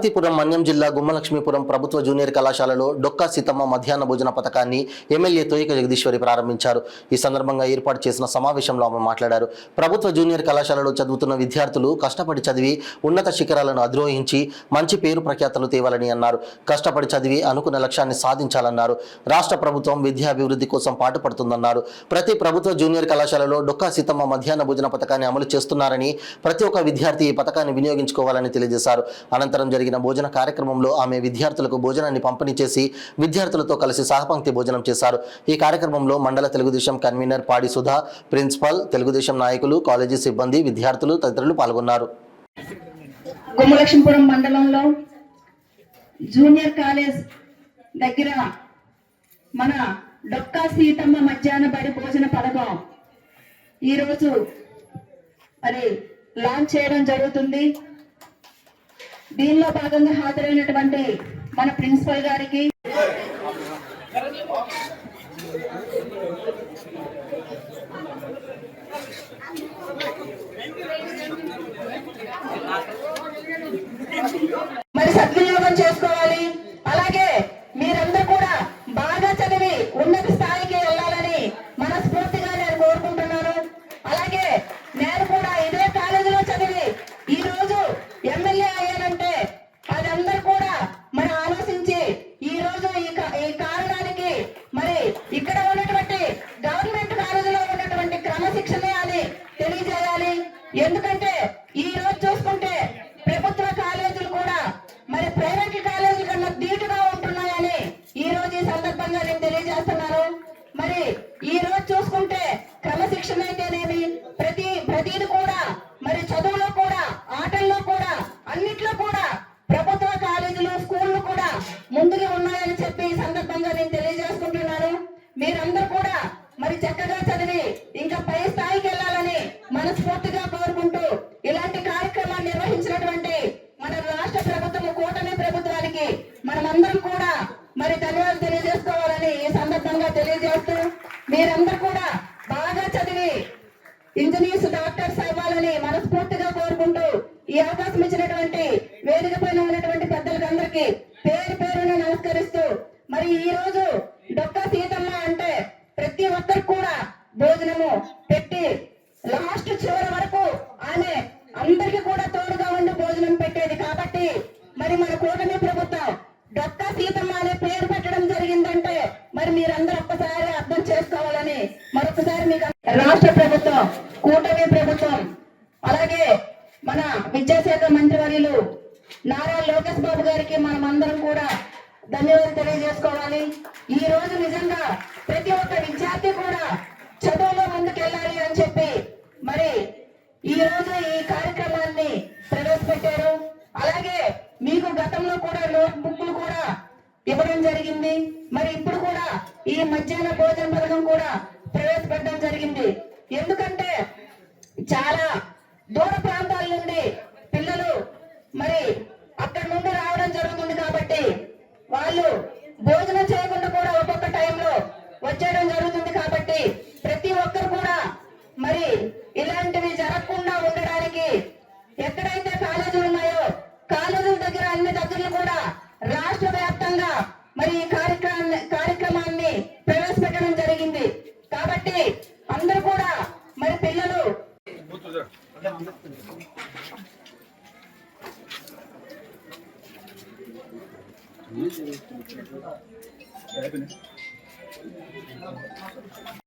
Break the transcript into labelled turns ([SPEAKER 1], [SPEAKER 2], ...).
[SPEAKER 1] పార్వతీపురం మన్యం జిల్లా గుమ్మలక్ష్మీపురం ప్రభుత్వ జూనియర్ కళాశాలలో డొక్కా సీతమ్మ మధ్యాహ్న భోజన పథకాన్ని ఎమ్మెల్యే తోయిక జగదీశ్వరి ప్రారంభించారు. ఈ సందర్భంగా ఏర్పాటు చేసిన సమావేశంలో ఆమె మాట్లాడారు. ప్రభుత్వ జూనియర్ కళాశాలలో చదువుతున్న విద్యార్థులు కష్టపడి చదివి ఉన్నత శిఖరాలను అధిరోహించి మంచి పేరు ప్రఖ్యాతలు తేవాలని అన్నారు. కష్టపడి చదివి అనుకున్న లక్ష్యాన్ని సాధించాలన్నారు. రాష్ట్ర ప్రభుత్వం విద్యాభివృద్ధి కోసం పాటుపడుతుందన్నారు. ప్రతి ప్రభుత్వ జూనియర్ కళాశాలలో డొక్కా సీతమ్మ మధ్యాహ్న భోజన పథకాన్ని అమలు చేస్తున్నారని, ప్రతి ఒక్క విద్యార్థి ఈ పథకాన్ని వినియోగించుకోవాలని తెలియజేశారు. అనంతరం జరిగిన భోజన కార్యక్రమంలో ఆమె విద్యార్థులకు భోజనాన్ని పంపిణీ చేసి విద్యార్థులతో కలిసి సహపంక్తి భోజనం చేశారు. ఈ కార్యక్రమంలో మండల తెలుగుదేశం కన్వీనర్ పాడి సుధా, ప్రిన్సిపల్, తెలుగుదేశం నాయకులు, కాలేజీ సిబ్బంది, విద్యార్థులు తదితరులు పాల్గొన్నారు.
[SPEAKER 2] గుమ్మలక్ష్మీపురం మండలంలో జూనియర్ కాలేజ్ దగ్గర మన డొక్కా సీతమ్మ మధ్యాహ్న బడి భోజన పథకం ఈరోజు మరి లాంచ్ చేయడం జరుగుతుంది. దీనిలో భాగంగా హాజరైనటువంటి మన ప్రిన్సిపల్ గారికి, మరి సద్వినియోగం చేసుకోవాలి. అలాగే మీరందరూ కూడా బాగా చదివి ఉన్నత స్థాయికి వెళ్ళాలని మనస్ఫూర్తిగా నేను కోరుకుంటున్నాను. అలాగే నేను కూడా ఇదే కాలేజీలో చదివి ఈ రోజు ఎమ్మెల్యే అయ్యానంటే అది అందరూ కూడా మరి ఆలోచించి ఈ రోజు ఈ కారణానికి మరి ఇక్కడ ఉన్నటువంటి గవర్నమెంట్ కాలేజీలో ఉన్నటువంటి క్రమశిక్షణ అని తెలియజేయాలి. ఎందుకంటే ఈ రోజు చూసుకుంటే ప్రభుత్వ కాలేజీలు కూడా మరి ప్రైవేట్ కాలేజీల కన్నా ధీటుగా ఉంటున్నాయని ఈ రోజు ఈ సందర్భంగా నేను తెలియజేస్తున్నాను. మరి ఈ రోజు చూసుకుంటే క్రమశిక్షణ అయితేనేమి ప్రతిది కూడా మరి చదువులో కూడా, ఆటల్లో కూడా, అన్నిట్లో కూడా ప్రభుత్వ కాలేజీలు, స్కూళ్లు కూడా ముందుగా ఉన్నాయని చెప్పి ఈ సందర్భంగా నేను తెలియజేసుకుంటున్నాను. మీరందరూ కూడా మరి చక్కగా చదివి ఇంకా పై స్థాయికి వెళ్ళాలని మనస్ఫూర్తిగా కోరుకుంటూ ఇలాంటి కార్యక్రమాన్ని నిర్వహించినటువంటి మన రాష్ట్ర ప్రభుత్వం, కూటమి ప్రభుత్వానికి మనమందరం కూడా మరి ధన్యవాదాలు తెలియజేసుకోవాలని ఈ సందర్భంగా తెలియజేస్తూ, మీరందరూ కూడా బాగా చదివి ఇంజనీర్స్, డాక్టర్స్ అవ్వాలని మనస్ఫూర్తిగా కోరుకుంటూ ఈ అవకాశం ఇచ్చినటువంటి వేదిక పైన ఉన్నటువంటి పెద్దలందరికీ పేరు పేరున నమస్కరిస్తూ, మరి ఈ రోజు డొక్కా సీతమ్మ అంటే ప్రతి ఒక్కరికి కూడా భోజనము పెట్టి లాస్ట్ చివరి వరకు ఆమె అందరికీ కూడా తోడుగా ఉండి భోజనం పెట్టేది. కాబట్టి మరి మన కూటమి ప్రభుత్వం డొక్కా సీతమ్మ అనే పేరు పెట్టడం జరిగిందంటే మరి మీరందరూ ఒక్కసారి అర్థం చేసుకోవాలని మరొకసారి మీకు రాష్ట్ర ప్రభుత్వం, కూటమి ప్రభుత్వం, అలాగే మన విద్యాశాఖ మంత్రివర్యులు నారా లోకేష్ బాబు గారికి మనమందరం కూడా ధన్యవాదాలు తెలియజేసుకోవాలి. ఈ రోజు నిజంగా ప్రతి ఒక్క విద్యార్థి కూడా చదువులో ముందుకెళ్ళాలి అని చెప్పి మరి ఈ రోజు ఈ కార్యక్రమాన్ని ప్రవేశపెట్టారు. అలాగే మీకు గతంలో కూడా నోట్ బుక్లు కూడా ఇవ్వడం జరిగింది. మరి ఇప్పుడు కూడా ఈ మధ్యాహ్న భోజన పథకం కూడా ప్రవేశపెట్టడం జరిగింది. ఎందుకంటే చాలా దూర ప్రాంతాల నుండి పిల్లలు మరి అక్కడి నుండి రావడం జరుగుతుంది. కాబట్టి వాళ్ళు భోజనం చేయకుండా కూడా ఒక్కొక్క టైంలో వచ్చేయడం జరుగుతుంది. కాబట్టి ప్రతి ఒక్కరు కూడా మరి ఇలాంటివి జరగకుండా ఉండడానికి ఎక్కడైతే కాలేజీలు ఉన్నాయో కాలేజీల దగ్గర అన్ని దగ్గరలు కూడా రాష్ట్ర వ్యాప్తంగా మరి ఈ కార్యక్రమాన్ని ప్రవేశపెట్టడం జరిగింది. కాబట్టి అందరూ కూడా మరి పిల్లలు